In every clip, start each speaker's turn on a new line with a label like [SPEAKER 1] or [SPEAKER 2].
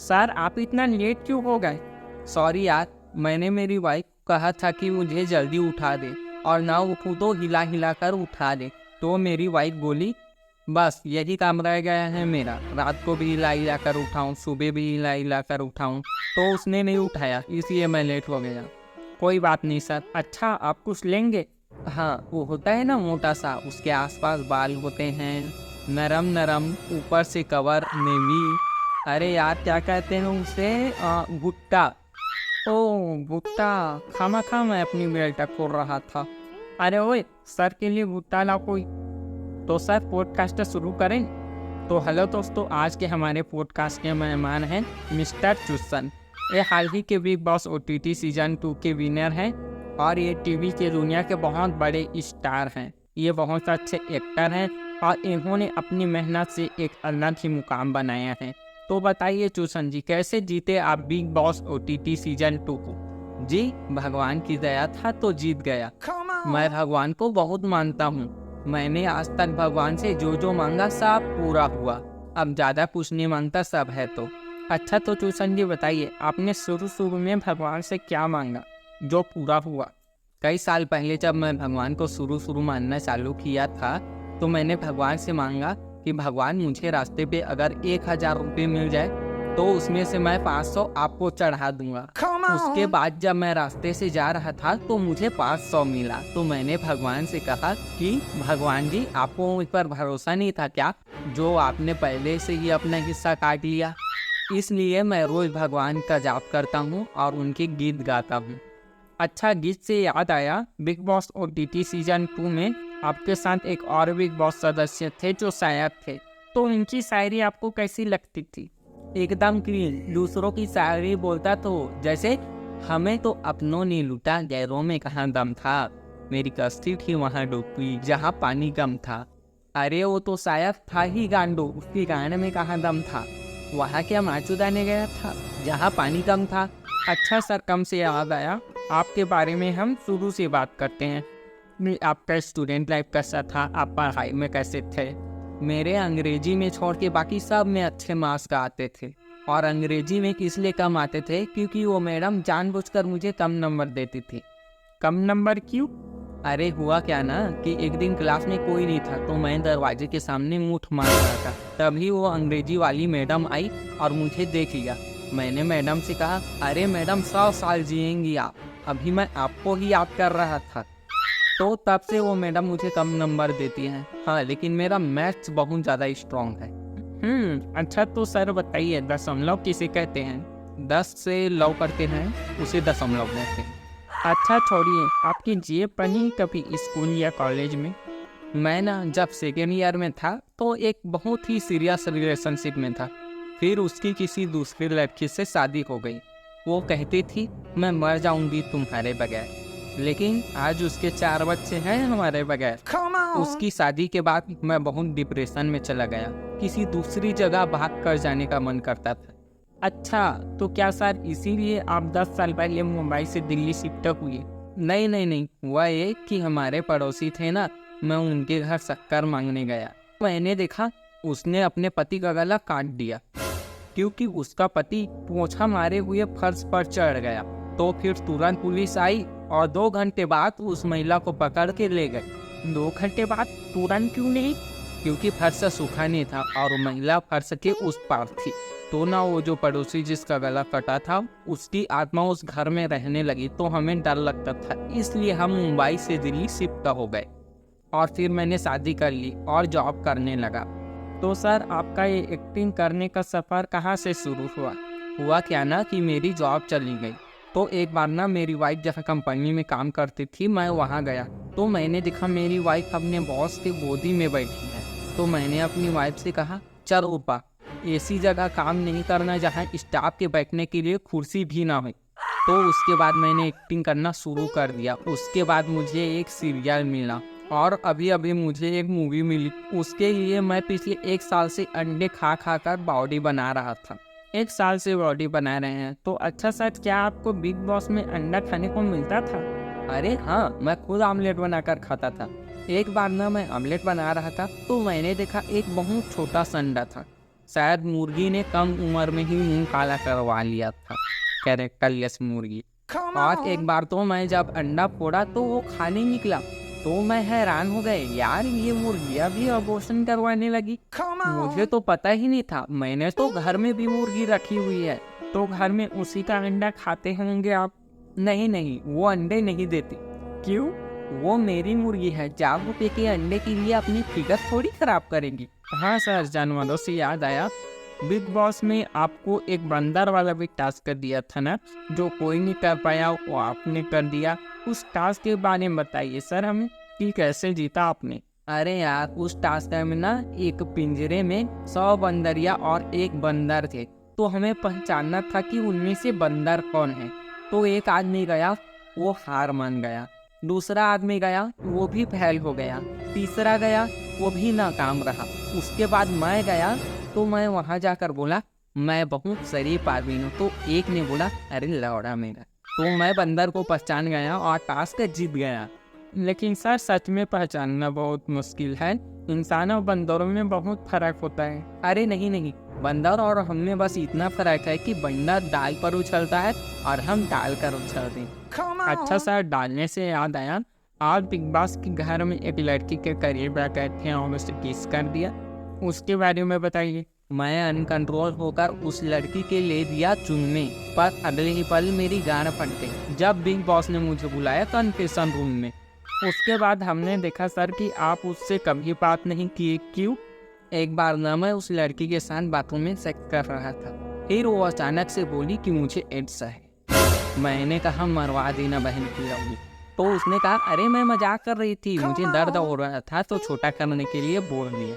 [SPEAKER 1] Sir आप इतना late क्यों हो गए? सॉरी यार, मैंने मेरी वाइफ को कहा था कि मुझे जल्दी उठा दे और ना उठूँ तो हिला हिला कर उठा दे। तो मेरी वाइफ बोली बस यही काम रह गया है मेरा, रात को भी हिला हिला कर उठाऊँ, सुबह भी हिला हिला कर उठाऊँ। तो उसने नहीं उठाया, इसलिए मैं लेट हो गया। कोई बात नहीं सर। अच्छा आप कुछ लेंगे? हाँ, वो होता है ना मोटा सा, उसके आसपास बाल होते हैं, नरम नरम, ऊपर से कवर नेवी। अरे यार क्या कहते हैं उसे, भुट्टा। ओ भुट्टा, खामा खा मैं अपनी बेल्ट खोल रहा था। अरे ओए, सर के लिए भुट्टा ला कोई। तो सर पॉडकास्ट शुरू करें? तो हेलो दोस्तों, आज के हमारे पॉडकास्ट के मेहमान हैं मिस्टर चुस्सन। ये हाल ही के बिग बॉस OTT सीजन 2 के विनर हैं और ये टीवी के दुनिया के बहुत बड़े स्टार हैं। ये बहुत अच्छे एक्टर हैं और इन्होंने अपनी मेहनत से एक अलग ही मुकाम बनाया है। तो बताइए चुस्सन जी, कैसे जीते आप बिग बॉस OTT सीजन 2 को? जी, भगवान की दया था तो जीत गया। मैं भगवान को बहुत मानता हूँ। मैंने आज तक भगवान से जो जो मांगा सब पूरा हुआ। अब ज़्यादा कुछ नहीं मांगता, सब है तो। अच्छा तो चुस्सन जी बताइए, आपने शुरू में भगवान से क्या मांगा जो पूरा हुआ? कई साल पहले जब मैं भगवान को शुरू मानना चालू किया था तो मैंने भगवान से मांगा कि भगवान मुझे रास्ते पे अगर 1000 रुपये मिल जाए तो उसमें से मैं 500 आपको चढ़ा दूंगा। उसके बाद जब मैं रास्ते से जा रहा था तो मुझे 500 मिला। तो मैंने भगवान से कहा कि भगवान जी, आपको मुझ पर भरोसा नहीं था क्या, जो आपने पहले से ही अपना हिस्सा काट लिया? इसलिए मैं रोज भगवान का जाप करता हूँ और उनके गीत गाता हूँ। अच्छा, गीत से याद आया, बिग बॉस OTT सीजन 2 में आपके साथ एक और बिग बॉस सदस्य थे जो शायर थे। तो इनकी शायरी आपको कैसी लगती थी? एकदम क्लीन, दूसरों की शायरी बोलता तो जैसे हमें तो अपनों ने लूटा, गैरों में कहाँ दम था, मेरी कश्ती थी वहाँ डूबी जहाँ पानी कम था। अरे वो तो शायर था ही गांडू, उसके गाने में कहाँ दम था, वहाँ क्या माचुदाने गया था जहाँ पानी कम था। अच्छा सर, कम से याद आया, आपके बारे में हम शुरू से बात करते हैं। आपका स्टूडेंट लाइफ कैसा था, आप पढ़ाई में कैसे थे? मेरे अंग्रेजी में छोड़ के बाकी सब में अच्छे मार्क्स आते थे। और अंग्रेजी में इसलिए कम आते थे क्योंकि वो मैडम जानबूझकर मुझे कम नंबर देती थी। कम नंबर क्यों? अरे हुआ क्या ना कि एक दिन क्लास में कोई नहीं था तो मैं दरवाजे के सामने मुठ मार रहा था, तभी वो अंग्रेजी वाली मैडम आई और मुझे देख लिया। मैंने मैडम से कहा, अरे मैडम 100 साल जिएंगी आप, अभी मैं आपको ही याद कर रहा था। तो तब से वो मैडम मुझे कम नंबर देती हैं। हाँ, लेकिन मेरा मैथ्स बहुत ज़्यादा स्ट्रॉन्ग है। अच्छा तो सर बताइए, दशमलव किसे कहते हैं? 10 से लव करते हैं उसे दशमलव कहते हैं। अच्छा छोड़िए, आपकी जेब बनी कभी स्कूल या कॉलेज में? मैं ना जब सेकेंड ईयर में था तो एक बहुत ही सीरियस रिलेशनशिप में था। फिर उसकी किसी दूसरी लड़की से शादी हो गई। वो कहती थी मैं मर जाऊंगी तुम्हारे बगैर, लेकिन आज उसके 4 बच्चे हैं हमारे बगैर। उसकी शादी के बाद मैं बहुत डिप्रेशन में चला गया, किसी दूसरी जगह भाग कर जाने का मन करता था। अच्छा तो क्या सर इसीलिए आप 10 साल पहले मुंबई से दिल्ली शिफ्ट हुए? नहीं, हुआ ये कि हमारे पड़ोसी थे ना, मैं उनके घर शक्कर मांगने गया। मैंने देखा उसने अपने पति का गला काट दिया क्योंकि उसका पति पोछा मारे हुए फर्श पर चढ़ गया। तो फिर तुरंत पुलिस आई और 2 घंटे बाद उस महिला को पकड़ के ले गए। 2 घंटे बाद? तुरंत क्यों नहीं? क्योंकि फर्श सूखा नहीं था और महिला फर्श के उस पार थी। तो ना वो जो पड़ोसी जिसका गला कटा था उसकी आत्मा उस घर में रहने लगी, तो हमें डर लगता था, इसलिए हम मुंबई से दिल्ली शिफ्ट हो गए। और फिर मैंने शादी कर ली और जॉब करने लगा। तो सर आपका ये एक्टिंग करने का सफ़र कहाँ से शुरू हुआ? हुआ क्या ना कि मेरी जॉब चली गई। तो एक बार ना मेरी वाइफ जहाँ कंपनी में काम करती थी, मैं वहाँ गया तो मैंने देखा मेरी वाइफ अपने बॉस के गोदी में बैठी है। तो मैंने अपनी वाइफ से कहा, चल ऊपर, ऐसी जगह काम नहीं करना जहाँ स्टाफ के बैठने के लिए कुर्सी भी ना हो। तो उसके बाद मैंने एक्टिंग करना शुरू कर दिया। उसके बाद मुझे एक सीरियल मिला और अभी मुझे एक मूवी मिली। उसके लिए मैं पिछले 1 साल से अंडे खा कर बॉडी बना रहा था। 1 साल से बॉडी बना रहे हैं। तो अच्छा सर, क्या आपको बिग बॉस में अंडा खाने को मिलता था? अरे हाँ, मैं खुद आमलेट बनाकर खाता था। एक बार ना मैं आमलेट बना रहा था तो मैंने देखा एक बहुत छोटा सा अंडा था। शायद मुर्गी ने कम उम्र में ही मुंह काला करवा लिया था, कैरेक्टरलेस मुर्गी। और एक बार तो मैं जब अंडा फोड़ा तो वो खाने निकला, तो मैं हैरान हो गए, यार ये मुर्गियाँ भी अबॉर्शन करवाने लगी। मुझे तो पता ही नहीं था, मैंने तो घर में भी मुर्गी रखी हुई है। तो घर में उसी का अंडा खाते होंगे आप? नहीं, वो अंडे नहीं देती। क्यों? वो मेरी मुर्गी है, 4 रुपए के अंडे के लिए अपनी फिगर थोड़ी खराब करेगी। हाँ सर, जानवरों से याद आया, बिग बॉस में आपको एक बंदर वाला भी टास्क कर दिया था ना, जो कोई नहीं कर पाया वो आपने कर दिया। उस टास्क के बारे में बताइए सर हमें, कि कैसे जीता आपने। अरे यार, उस टास्क में ना एक पिंजरे में 100 बंदरिया और एक बंदर थे, तो हमें पहचानना था कि उनमें से बंदर कौन है। तो एक आदमी गया, वो हार मान गया। दूसरा आदमी गया, वो भी फेल हो गया। तीसरा गया, वो भी नाकाम रहा। उसके बाद मैं गया, तो मैं वहाँ जाकर बोला मैं बहुत शरीफ आदमी हूँ। तो एक ने बोला अरे लौड़ा मेरा। तो मैं बंदर को पहचान गया और टास्क जीत गया। लेकिन सर सच में पहचानना बहुत मुश्किल है, इंसान और बंदरों में बहुत फर्क होता है। अरे नहीं, बंदर और हम में बस इतना फर्क है कि बंदर डाल पर उछलता है और हम डाल कर उछलते हैं। अच्छा सर, डालने से याद आया, आज बिग बॉस के घर में एक लड़की के करीब आ गए थे और उसे किस कर दिया, उसके बारे में बताइए। मैं अनकंट्रोल होकर उस लड़की के ले दिया चुनने, पर अगले ही पल मेरी गान फट गई जब बिग बॉस ने मुझे बुलाया कन्फेशन रूम में। उसके बाद हमने देखा सर कि आप उससे कभी बात नहीं किए, क्यों? एक बार ना मैं उस लड़की के साथ बातों में सेक्स कर रहा था, फिर वो अचानक से बोली कि मुझे एड्स है। मैंने कहा मरवा देना बहन की रहोगी। तो उसने कहा अरे मैं मजाक कर रही थी, मुझे दर्द हो रहा था तो छोटा करने के लिए बोल दिया।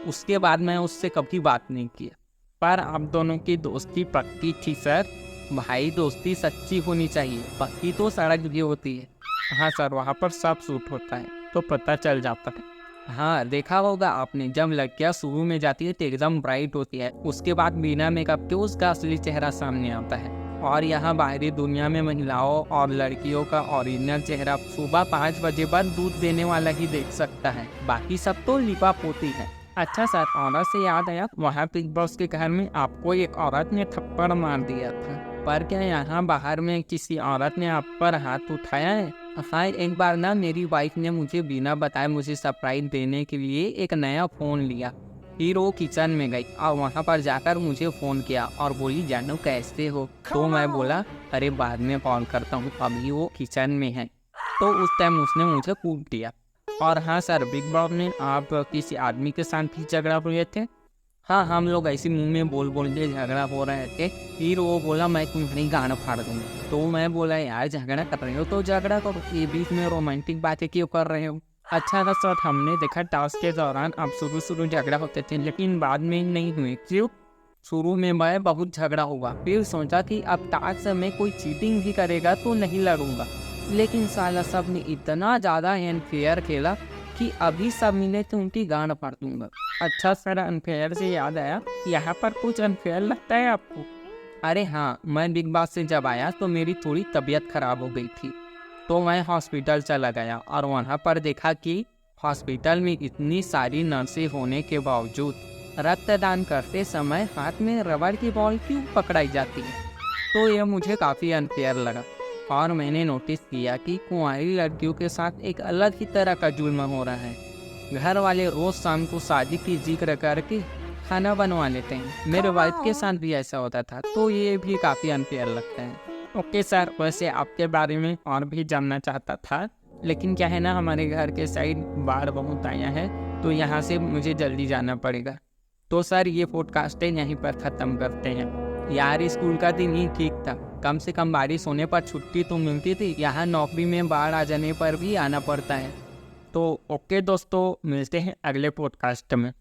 [SPEAKER 1] उसके बाद मैं उससे कभी बात नहीं किया। पर आप दोनों की दोस्ती पक्की थी सर। भाई, दोस्ती सच्ची होनी चाहिए, पक्की तो सड़क भी होती है। हाँ सर, वहाँ पर सब सूट होता है तो पता चल जाता है। हाँ, देखा होगा आपने, जब लड़कियाँ शुरू में जाती है तो एकदम ब्राइट होती है, उसके बाद बिना मेकअप के उसका असली चेहरा सामने आता है। और यहाँ बाहरी दुनिया में महिलाओं और लड़कियों का ओरिजिनल चेहरा सुबह 5 बजे बाद दूध देने वाला ही देख सकता है, बाकी सब तो लिपा पोती है। अच्छा सर, औरत से याद आया, वहाँ बिग बॉस के घर में आपको एक औरत ने थप्पड़ मार दिया था, पर क्या यहाँ बाहर में किसी औरत ने आप पर हाथ उठाया है? हाँ, एक बार ना मेरी वाइफ ने मुझे बिना बताए मुझे सरप्राइज देने के लिए एक नया फ़ोन लिया। फिर वो किचन में गई और वहाँ पर जाकर मुझे फ़ोन किया और बोली जानू कैसे हो? तो मैं बोला अरे बाद में कॉल करता हूँ, अभी वो किचन में है। तो उस टाइम उसने मुझे कूट दिया। और हाँ सर, बिग बॉस में आप किसी आदमी के साथ भी झगड़ा हुए थे? हाँ, हम लोग ऐसे मुंह में बोल के झगड़ा हो रहे थे। फिर वो बोला मैं तुम्हारी गाना फाड़ दूंगा। तो मैं बोला यार झगड़ा कर रहे हो तो झगड़ा करो, ये बीच में रोमांटिक बातें क्यों कर रहे हो? अच्छा था सर, हमने देखा टास्क के दौरान अब शुरू झगड़ा होते थे लेकिन बाद में नहीं हुए, क्यों? शुरू में मैं बहुत झगड़ा हुआ, फिर सोचा कि अब टास्क में कोई चीटिंग भी करेगा तो नहीं लड़ूंगा, लेकिन साला सब ने इतना ज़्यादा अनफेयर खेला कि अभी सब मिले तो उनकी गांड फाड़ दूंगा। अच्छा सर, अनफेयर से याद आया, यहाँ पर कुछ अनफेयर लगता है आपको? अरे हाँ, मैं बिग बॉस से जब आया तो मेरी थोड़ी तबीयत खराब हो गई थी, तो मैं हॉस्पिटल चला गया और वहाँ पर देखा कि हॉस्पिटल में इतनी सारी नर्सें होने के बावजूद रक्तदान करते समय हाथ में रबड़ की बॉल क्यों पकड़ाई जाती है? तो यह मुझे काफ़ी अनफेयर लगा और मैंने नोटिस किया कि कुंवारी लड़कियों के साथ एक अलग ही तरह का जुल्म हो रहा है। घर वाले रोज़ शाम को शादी की जिक्र करके खाना बनवा लेते हैं। मेरे वाइफ के साथ भी ऐसा होता था, तो ये भी काफ़ी अनफेयर लगता है। ओके सर, वैसे आपके बारे में और भी जानना चाहता था, लेकिन क्या है ना, हमारे घर के साइड बाढ़ बहुत आया है तो यहाँ से मुझे जल्दी जाना पड़ेगा। तो सर ये पॉडकास्ट यहीं पर ख़त्म करते हैं। यार स्कूल का दिन ही ठीक था, कम से कम बारिश होने पर छुट्टी तो मिलती थी, यहाँ नौकरी में बाढ़ आ जाने पर भी आना पड़ता है। तो ओके दोस्तों, मिलते हैं अगले पॉडकास्ट में।